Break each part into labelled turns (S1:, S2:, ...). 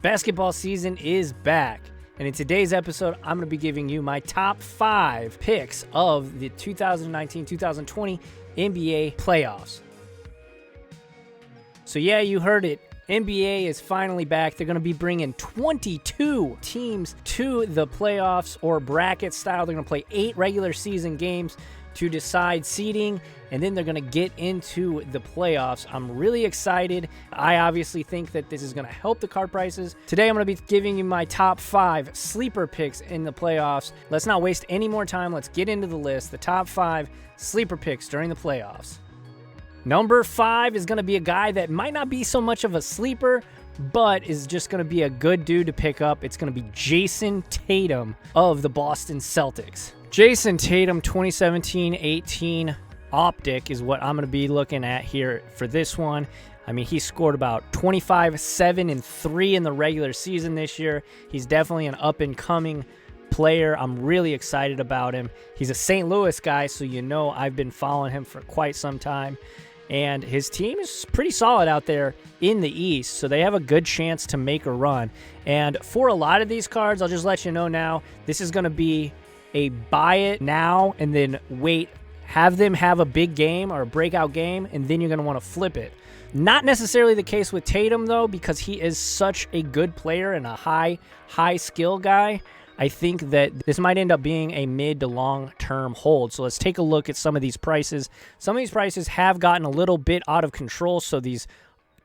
S1: Basketball season is back, and in today's episode, I'm going to be giving you my top 5 picks of the 2019-2020 NBA playoffs. So yeah, you heard it. NBA is finally back. They're going to be bringing 22 teams to the playoffs or bracket style. They're going to play 8 regular season games to decide seeding, and then they're going to get into the playoffs. I'm really excited. I obviously think that this is going to help the card prices. Today, I'm going to be giving you my top 5 sleeper picks in the playoffs. Let's not waste any more time. Let's get into the list. The top 5 sleeper picks during the playoffs. Number 5 is going to be a guy that might not be so much of a sleeper, but is just going to be a good dude to pick up. It's going to be Jayson Tatum of the Boston Celtics. Jayson Tatum 2017-18 optic is what I'm going to be looking at here for this one. I mean, he scored about 25, 7, and 3 in the regular season this year. He's definitely an up-and-coming player. I'm really excited about him. He's a St. Louis guy, so you know I've been following him for quite some time. And his team is pretty solid out there in the East, so they have a good chance to make a run. And for a lot of these cards, I'll just let you know now, this is going to be a buy it now and then wait, have them have a big game or a breakout game, and then you're going to want to flip it. Not necessarily the case with Tatum, though, because he is such a good player and a high skill guy. I think that this might end up being a mid to long-term hold. So let's take a look at some of these prices. Some of these prices have gotten a little bit out of control, so these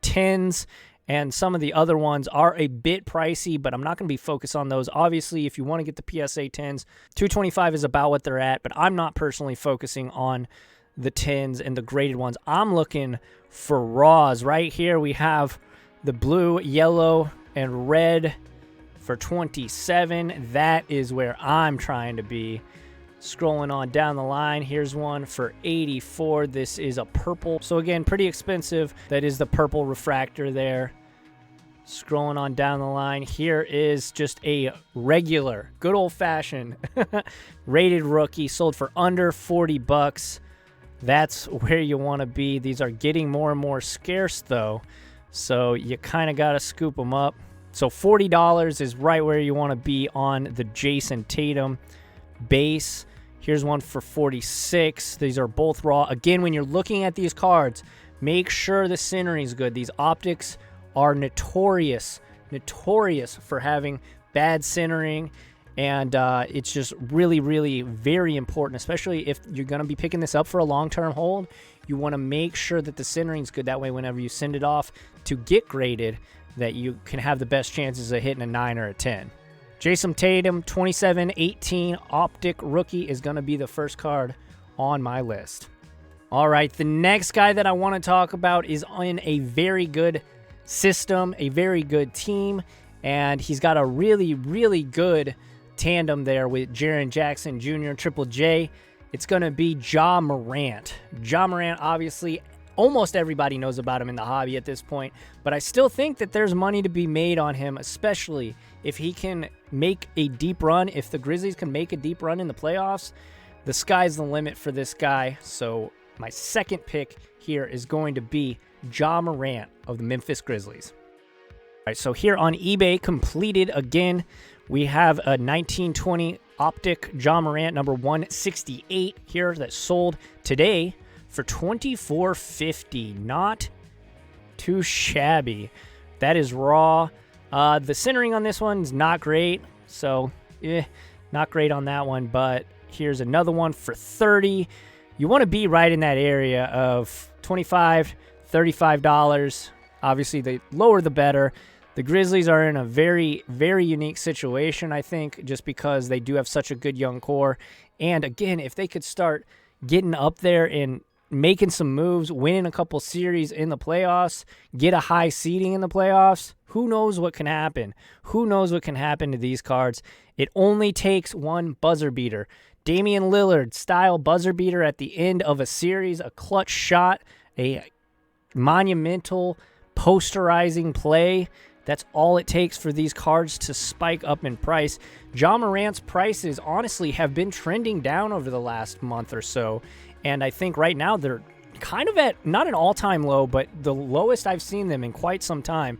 S1: 10s and some of the other ones are a bit pricey, but I'm not going to be focused on those. Obviously, if you want to get the PSA 10s, $225 is about what they're at, but I'm not personally focusing on the 10s and the graded ones. I'm looking for raws. Right here we have the blue, yellow, and red for 27. That is where I'm trying to be. Scrolling on down the line, here's one for 84. This is a purple. So again, pretty expensive. That is the purple refractor there. Scrolling on down the line, here is just a regular, good old-fashioned rated rookie, sold for under $40. That's where you want to be. These are getting more and more scarce, though, so you kind of got to scoop them up. So $40 is right where you want to be on the Jayson Tatum base. Here's one for 46. These are both raw. Again, when you're looking at these cards, make sure the centering is good. These optics are notorious for having bad centering, and it's just really very important, especially if you're going to be picking this up for a long-term hold. You want to make sure that the centering is good. That way, whenever you send it off to get graded, that you can have the best chances of hitting a 9 or a 10. Jayson Tatum, 27-18 optic rookie is going to be the first card on my list. All right, the next guy that I want to talk about is in a very good system, a very good team, and he's got a really good tandem there with Jaren Jackson Jr., Triple J. It's going to be Ja Morant. Ja Morant, obviously, almost everybody knows about him in the hobby at this point, but I still think that there's money to be made on him, especially if he can make a deep run. If the Grizzlies can make a deep run in the playoffs, the sky's the limit for this guy. So my second pick here is going to be Ja Morant of the Memphis Grizzlies. All right, so here on eBay, completed again, we have a 1920 optic Ja Morant number 168 here that sold today for $24.50. Not too shabby. That is raw. The centering on this one is not great, so not great on that one, but here's another one for $30. You want to be right in that area of $25, $35. Obviously, the lower the better. The Grizzlies are in a very unique situation, I think, just because they do have such a good young core. And again, if they could start getting up there and making some moves, winning a couple series in the playoffs, get a high seeding in the playoffs, who knows what can happen? Who knows what can happen to these cards? It only takes one buzzer beater. Damian Lillard style buzzer beater at the end of a series, a clutch shot, a monumental posterizing play. That's all it takes for these cards to spike up in price. Ja Morant's prices honestly have been trending down over the last month or so, and I think right now they're kind of at not an all-time low, but the lowest I've seen them in quite some time.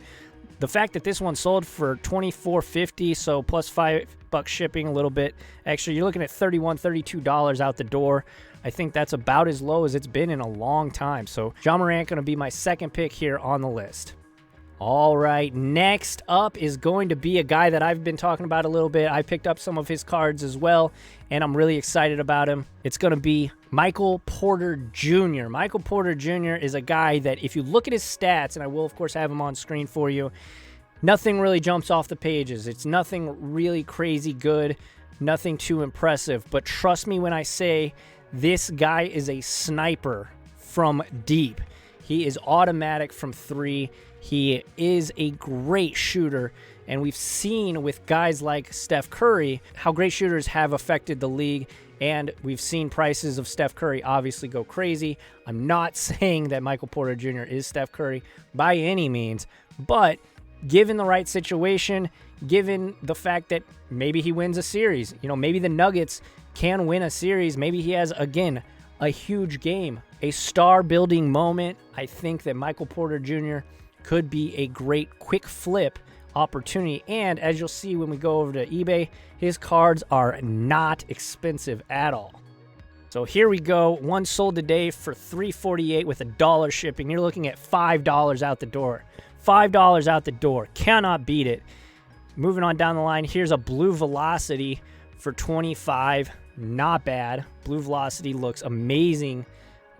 S1: The fact that this one sold for $24.50, so plus $5 shipping, a little bit extra, you're looking at $31, $32 out the door. I think that's about as low as it's been in a long time. So Ja Morant going to be my second pick here on the list. All right, next up is going to be a guy that I've been talking about a little bit. I picked up some of his cards as well, and I'm really excited about him. It's going to be Michael Porter Jr. Michael Porter Jr. is a guy that if you look at his stats, and I will, of course, have him on screen for you, nothing really jumps off the pages. It's nothing really crazy good, nothing too impressive. But trust me when I say this guy is a sniper from deep. He is automatic from three. He is a great shooter, and we've seen with guys like Steph Curry how great shooters have affected the league, and we've seen prices of Steph Curry obviously go crazy. I'm not saying that Michael Porter Jr. is Steph Curry by any means, but given the right situation, given the fact that maybe he wins a series, maybe the Nuggets can win a series, maybe he has, again, a huge game, a star-building moment, I think that Michael Porter Jr. could be a great quick flip opportunity. And as you'll see when we go over to eBay, his cards are not expensive at all. So here we go. One sold today for $3.48 with $1 shipping. You're looking at $5 out the door. $5 out the door. Cannot beat it. Moving on down the line, here's a Blue Velocity for $25. Not bad. Blue Velocity looks amazing.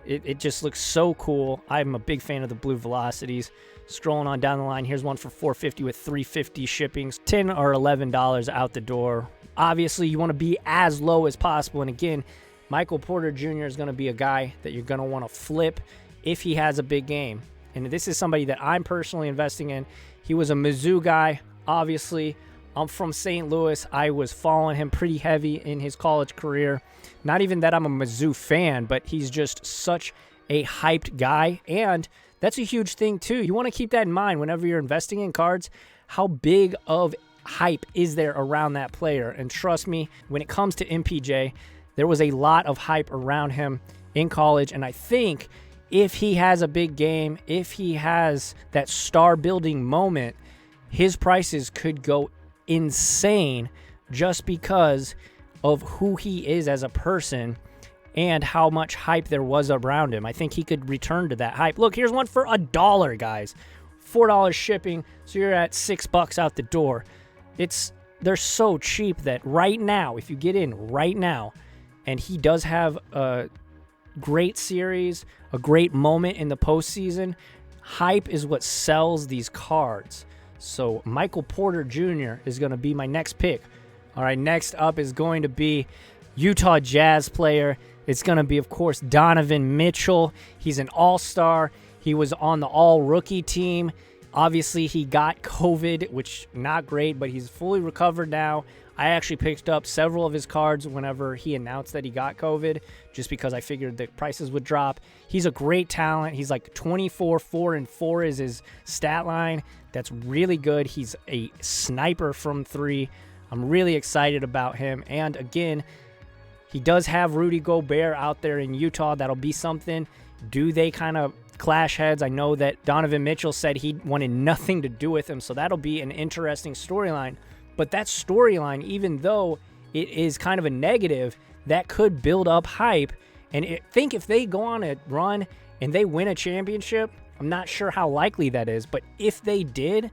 S1: It just looks so cool. I'm a big fan of the Blue Velocities. Scrolling on down the line, here's one for $4.50 with $3.50 shippings. $10 or $11 out the door. Obviously, you want to be as low as possible. And again, Michael Porter Jr. is going to be a guy that you're going to want to flip if he has a big game. And this is somebody that I'm personally investing in. He was a Mizzou guy, obviously. I'm from St. Louis. I was following him pretty heavy in his college career. Not even that I'm a Mizzou fan, but he's just such a hyped guy. And that's a huge thing, too. You want to keep that in mind whenever you're investing in cards. How big of hype is there around that player? And trust me, when it comes to MPJ, there was a lot of hype around him in college. And I think if he has a big game, if he has that star-building moment, his prices could go insane just because of who he is as a person and how much hype there was around him. I think he could return to that hype. Look, here's one for $1, guys. $4 shipping, so you're at $6 out the door. They're so cheap that right now, if you get in right now, and he does have a great series, a great moment in the postseason, hype is what sells these cards. So Michael Porter Jr. is going to be my next pick. All right, next up is going to be Utah Jazz player. It's going to be, of course, Donovan Mitchell. He's an all-star. He was on the all-rookie team. Obviously, he got COVID, which not great, but he's fully recovered now. I actually picked up several of his cards whenever he announced that he got COVID, just because I figured the prices would drop. He's a great talent. He's like 24, 4, and 4 is his stat line. That's really good. He's a sniper from three. I'm really excited about him. And again, he does have Rudy Gobert out there in Utah. That'll be something. Do they kind of clash heads? I know that Donovan Mitchell said he wanted nothing to do with him, so that'll be an interesting storyline. But that storyline, even though it is kind of a negative, that could build up hype. And I think if they go on a run and they win a championship, I'm not sure how likely that is, but if they did,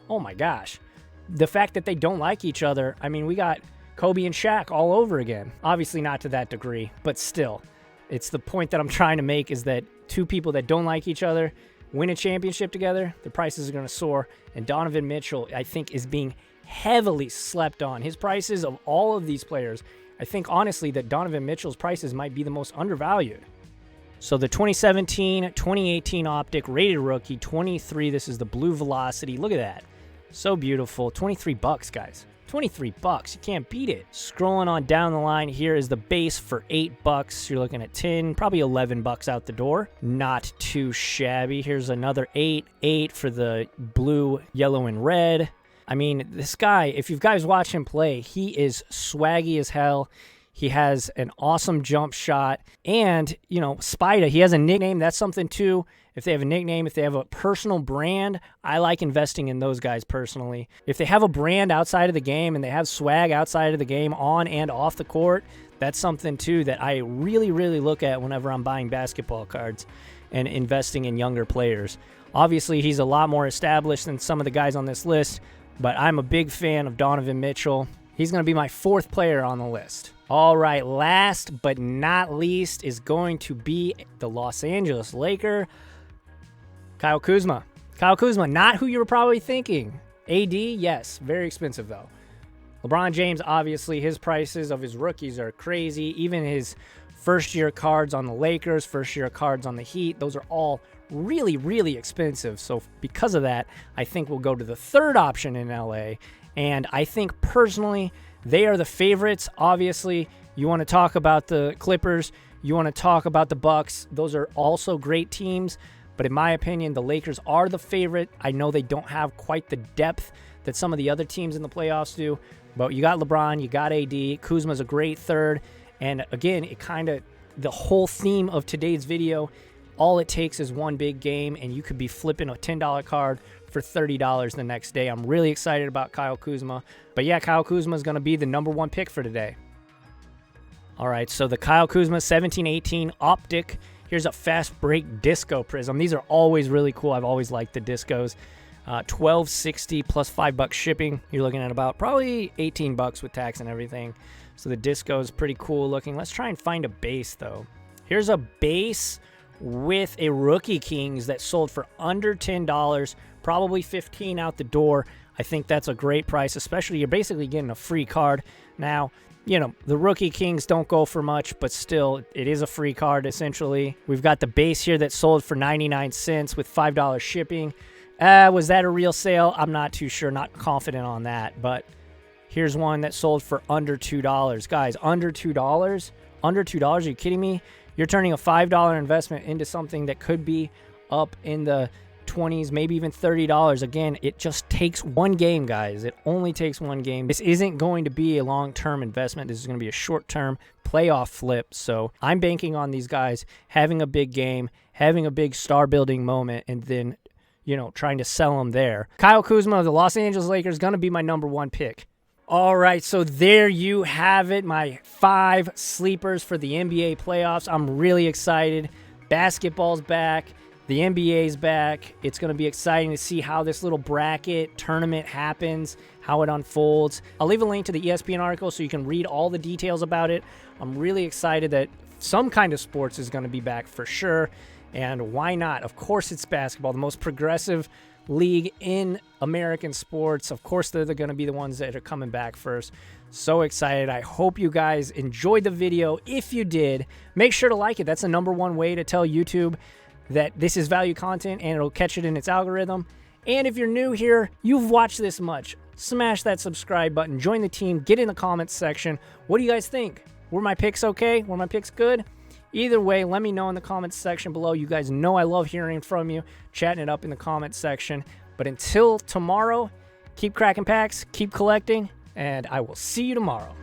S1: oh my gosh. The fact that they don't like each other, I mean, we got Kobe and Shaq all over again. Obviously not to that degree, but still. It's the point that I'm trying to make is that two people that don't like each other win a championship together, the prices are going to soar. And Donovan Mitchell, I think, is being heavily slept on. His prices of all of these players, I think honestly that Donovan Mitchell's prices might be the most undervalued. So the 2017-2018 Optic rated rookie, 23. This is the Blue Velocity. Look at that. So beautiful. $23, guys. $23. You can't beat it. Scrolling on down the line, here is the base for $8. You're looking at 10, probably $11 out the door. Not too shabby. Here's another 8 for the blue, yellow, and red. I mean, this guy, if you guys watch him play, he is swaggy as hell. He has an awesome jump shot. And, Spida, he has a nickname. That's something, too. if they have a nickname, if they have a personal brand, I like investing in those guys personally. If they have a brand outside of the game and they have swag outside of the game on and off the court, that's something too that I really, really look at whenever I'm buying basketball cards and investing in younger players. Obviously, he's a lot more established than some of the guys on this list, but I'm a big fan of Donovan Mitchell. He's going to be my 4th player on the list. All right, last but not least is going to be the Los Angeles Laker, Kyle Kuzma. Kyle Kuzma, not who you were probably thinking. AD, yes, very expensive though. LeBron James, obviously, his prices of his rookies are crazy. Even his first-year cards on the Lakers, first-year cards on the Heat, those are all really, really expensive. So because of that, I think we'll go to the 3rd option in LA. And I think personally, they are the favorites. Obviously, you want to talk about the Clippers, you want to talk about the Bucks. Those are also great teams. But in my opinion, the Lakers are the favorite. I know they don't have quite the depth that some of the other teams in the playoffs do. But you got LeBron, you got AD. Kuzma's a great 3rd. And again, the whole theme of today's video, all it takes is one big game, and you could be flipping a $10 card for $30 the next day. I'm really excited about Kyle Kuzma. But yeah, Kyle Kuzma is going to be the number 1 pick for today. All right, so the Kyle Kuzma 1718 Optic. Here's a fast break disco prism. These are always really cool. I've always liked the discos. $12.60 plus $5 shipping. You're looking at about probably $18 with tax and everything. So the disco is pretty cool looking. Let's try and find a base though. Here's a base with a Rookie Kings that sold for under $10, probably $15 out the door. I think that's a great price, especially you're basically getting a free card. Now, you know, the Rookie Kings don't go for much, but still, it is a free card essentially. We've got the base here that sold for 99 cents with $5 shipping. Was that a real sale? I'm not too sure, not confident on that, but here's one that sold for under $2. Guys, under $2? Under $2? Are you kidding me? You're turning a $5 investment into something that could be up in the 20s, maybe even $30. Again, it just takes one game, guys. It only takes one game. This isn't going to be a long-term investment. This is going to be a short-term playoff flip. So I'm banking on these guys having a big game, having a big star-building moment, and then, you know, trying to sell them there. Kyle Kuzma of the Los Angeles Lakers, going to be my number 1 pick. All right, so there you have it, my 5 sleepers for the NBA playoffs. I'm really excited. Basketball's back. The NBA's back. It's going to be exciting to see how this little bracket tournament happens, how it unfolds. I'll leave a link to the ESPN article so you can read all the details about it. I'm really excited that some kind of sports is going to be back for sure. And why not? Of course it's basketball, the most progressive league in American sports. Of course they're going to be the ones that are coming back first. So excited. I hope you guys enjoyed the video. If you did, make sure to like it. That's the number 1 way to tell YouTube that this is value content and it'll catch it in its algorithm. And if you're new here, you've watched this much, smash that subscribe button, join the team, get in the comments section. What do you guys think? Were my picks okay? Were my picks good? Either way, let me know in the comments section below. You guys know I love hearing from you, chatting it up in the comments section. But until tomorrow, keep cracking packs, keep collecting, and I will see you tomorrow.